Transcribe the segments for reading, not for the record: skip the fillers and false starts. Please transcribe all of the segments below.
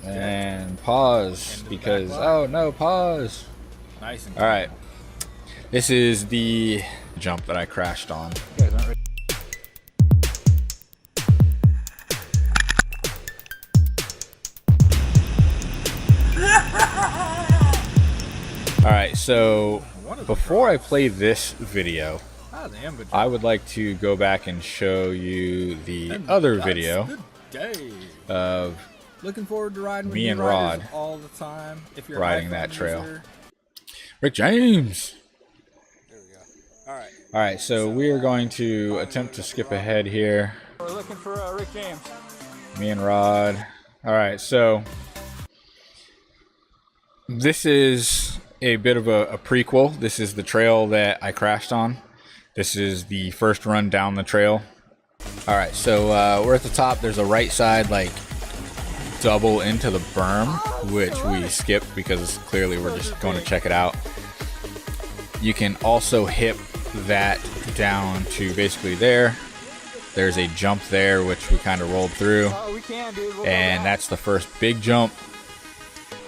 And pause because, oh no, pause. Nice and all right. This is the jump that I crashed on. You guys aren't ready. All right, so before I play this video, I would like to go back and show you the other video of looking forward to riding with me and riders Rod all the time. If you're riding iPhone that trail. user. Rick James. There we go. All right. All right, so we are going to attempt to skip ahead here. We're looking for Rick James. Me and Rod. All right, so this is a bit of a prequel. This is the trail that I crashed on. This is the first run down the trail. All right, so we're at the top. There's a right side like double into the berm, which we skipped because clearly we're just going to check it out. You can also hip that down to basically there. There's a jump there, which we kind of rolled through. And that's the first big jump.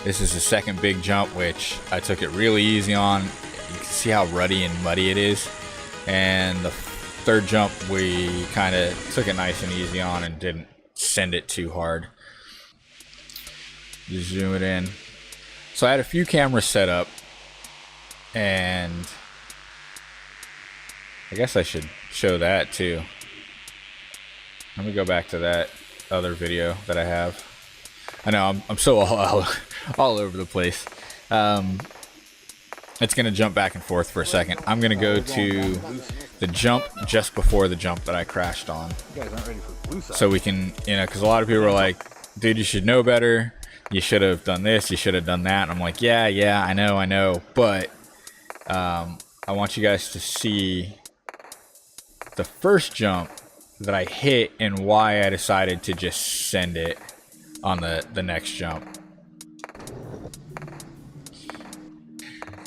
This is the second big jump, which I took it really easy on. You can see how ruddy and muddy it is. And the third jump, we kind of took it nice and easy on and didn't send it too hard. Just zoom it in. So I had a few cameras set up, and I guess I should show that too. Let me go back to that other video that I have. I know I'm so all over the place. It's gonna jump back and forth for a second. I'm gonna go to the jump just before the jump that I crashed on. You guys aren't ready for blue side. So we can, you know, because a lot of people are like, dude, you should know better. You should have done this. You should have done that. And I'm like, yeah, I know. But I want you guys to see the first jump that I hit and why I decided to just send it on the next jump.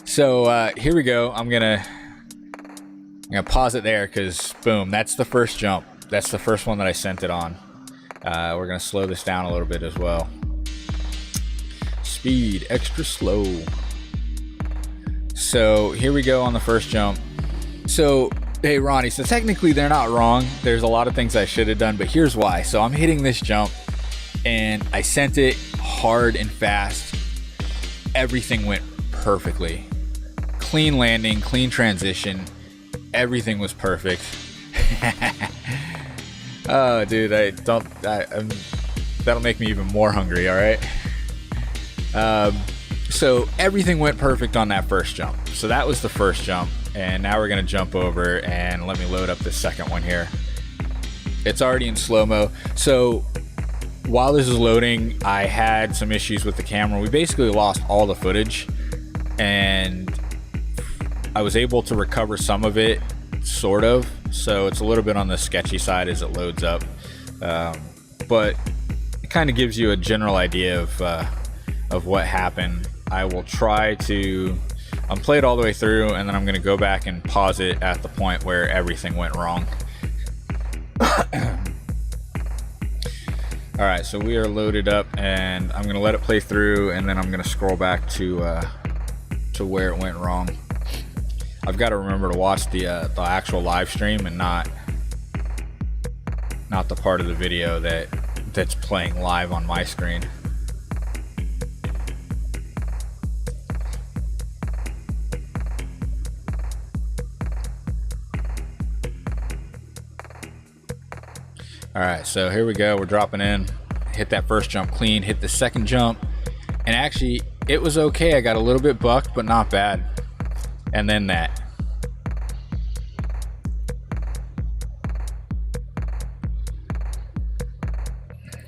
So here we go. I'm gonna pause it there because boom, that's the first jump. That's the first one that I sent it on. We're gonna slow this down a little bit as well. Speed extra slow. So here we go on the first jump. So hey Ronnie, so technically they're not wrong. There's a lot of things I should have done, but here's why. So I'm hitting this jump and I sent it hard and fast. Everything went perfectly. Clean landing, clean transition. Everything was perfect. Oh dude, that'll make me even more hungry, all right? So everything went perfect on that first jump. So that was the first jump, and now we're gonna jump over and let me load up the second one here. It's already in slow-mo. So while this is loading, I had some issues with the camera. We basically lost all the footage, and I was able to recover some of it, sort of. So it's a little bit on the sketchy side as it loads up, but it kind of gives you a general idea of what happened. I will try to play it all the way through, and then I'm going to go back and pause it at the point where everything went wrong. All right, so we are loaded up, and I'm going to let it play through, and then I'm going to scroll back to where it went wrong. I've got to remember to watch the actual live stream and not the part of the video that's playing live on my screen. All right, so here we go. We're dropping in. Hit that first jump clean. Hit the second jump, and actually, it was okay. I got a little bit bucked, but not bad. And then that.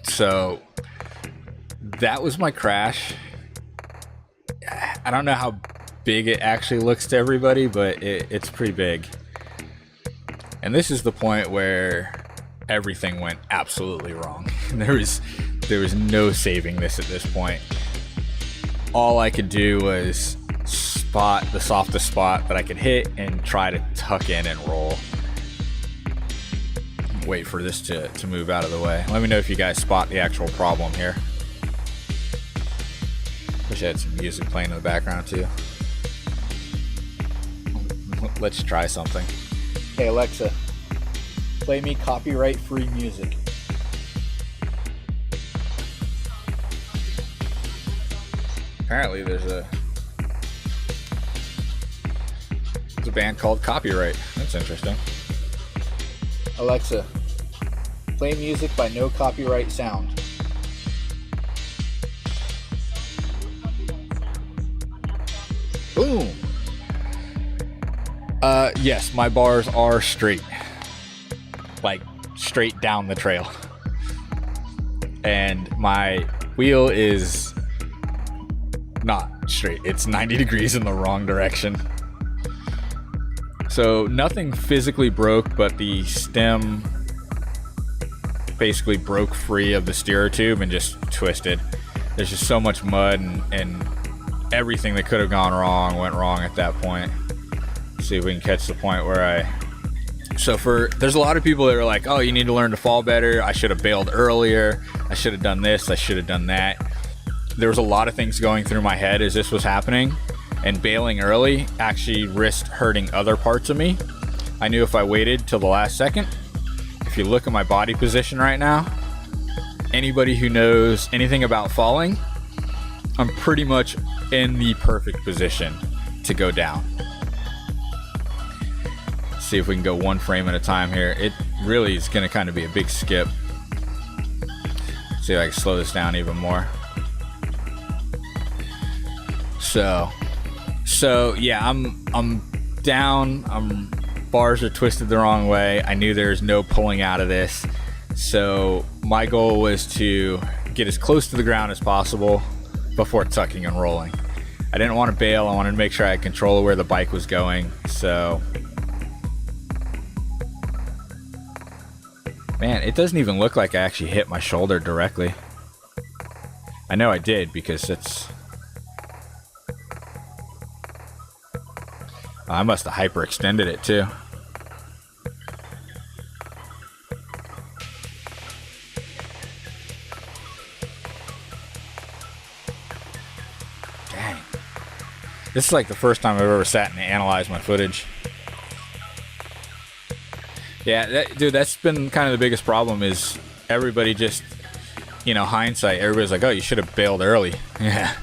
So that was my crash. I don't know how big it actually looks to everybody, but it's pretty big. And this is the point where everything went absolutely wrong. There was no saving this at this point. All I could do was spot the softest spot that I could hit and try to tuck in and roll. Wait for this to move out of the way. Let me know if you guys spot the actual problem here. Wish I had some music playing in the background too. Let's try something. Hey Alexa, play me copyright-free music. Apparently there's a band called Copyright. That's interesting. Alexa, play music by No Copyright Sound. Boom! Yes, my bars are straight. Like, straight down the trail. And my wheel is not straight. It's 90 degrees in the wrong direction. So nothing physically broke, but the stem basically broke free of the steerer tube and just twisted. There's just so much mud and everything that could have gone wrong went wrong at that point. Let's see if we can catch the point where there's a lot of people that are like, oh, you need to learn to fall better. I should have bailed earlier. I should have done this. I should have done that. There was a lot of things going through my head as this was happening. And bailing early actually risked hurting other parts of me. I knew if I waited till the last second, if you look at my body position right now, anybody who knows anything about falling, I'm pretty much in the perfect position to go down. Let's see if we can go one frame at a time here. It really is going to kind of be a big skip. See if I can slow this down even more. So yeah, I'm down. Bars are twisted the wrong way. I knew there's no pulling out of this. So my goal was to get as close to the ground as possible before tucking and rolling. I didn't want to bail. I wanted to make sure I had control of where the bike was going. So, man, it doesn't even look like I actually hit my shoulder directly. I know I did because I must have hyperextended it too. Dang. This is like the first time I've ever sat and analyzed my footage. Yeah, dude, that's been kind of the biggest problem is everybody just, hindsight, everybody's like, oh, you should have bailed early. Yeah.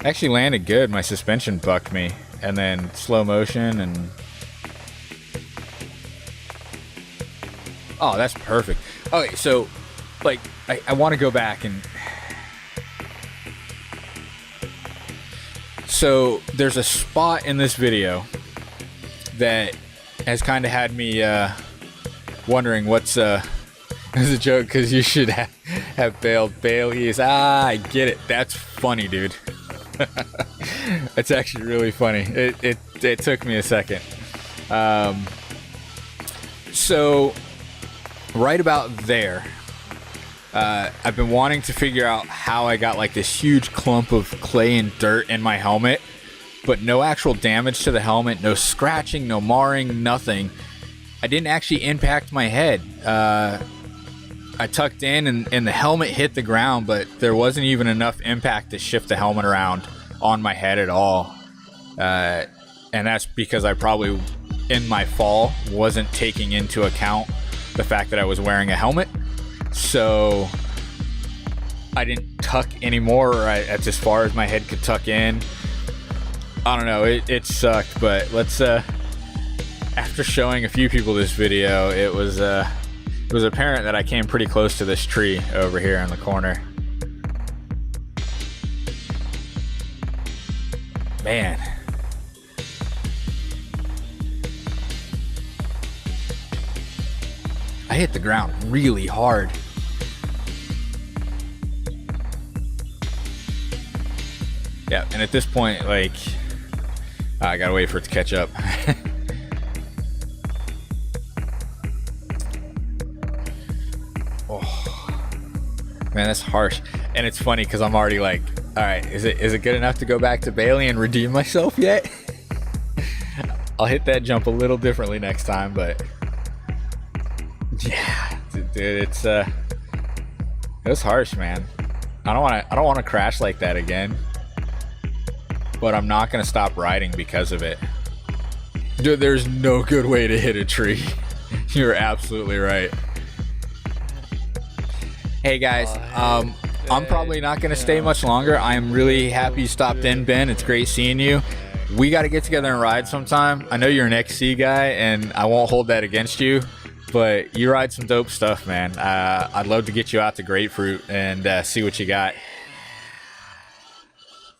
Actually landed good. My suspension bucked me, and then slow motion, and oh, that's perfect. Okay, so like I want to go back and so there's a spot in this video that has kind of had me wondering what's it's a joke because you should have bailed. Bailey's I get it. That's funny, dude. It's actually really funny. It took me a second. So right about there, I've been wanting to figure out how I got like this huge clump of clay and dirt in my helmet, but no actual damage to the helmet, no scratching, no marring, nothing. I didn't actually impact my head. I tucked in and the helmet hit the ground, but there wasn't even enough impact to shift the helmet around on my head at all. And that's because I probably, in my fall, wasn't taking into account the fact that I was wearing a helmet. So I didn't tuck anymore. That's as far as my head could tuck in. I don't know. It sucked, but let's, after showing a few people this video, it was apparent that I came pretty close to this tree over here in the corner. Man. I hit the ground really hard. Yeah, and at this point, like, I gotta wait for it to catch up. Man, that's harsh. And it's funny because I'm already like, all right, is it good enough to go back to Bailey and redeem myself yet? I'll hit that jump a little differently next time, but yeah, dude, it's was harsh, man. I don't want to crash like that again. But I'm not gonna stop riding because of it. Dude, there's no good way to hit a tree. You're absolutely right. Hey guys, I'm probably not gonna stay much longer. I am really happy you stopped in, Ben. It's great seeing you. We got to get together and ride sometime. I know you're an XC guy, and I won't hold that against you. But you ride some dope stuff, man. I'd love to get you out to Grapefruit and see what you got.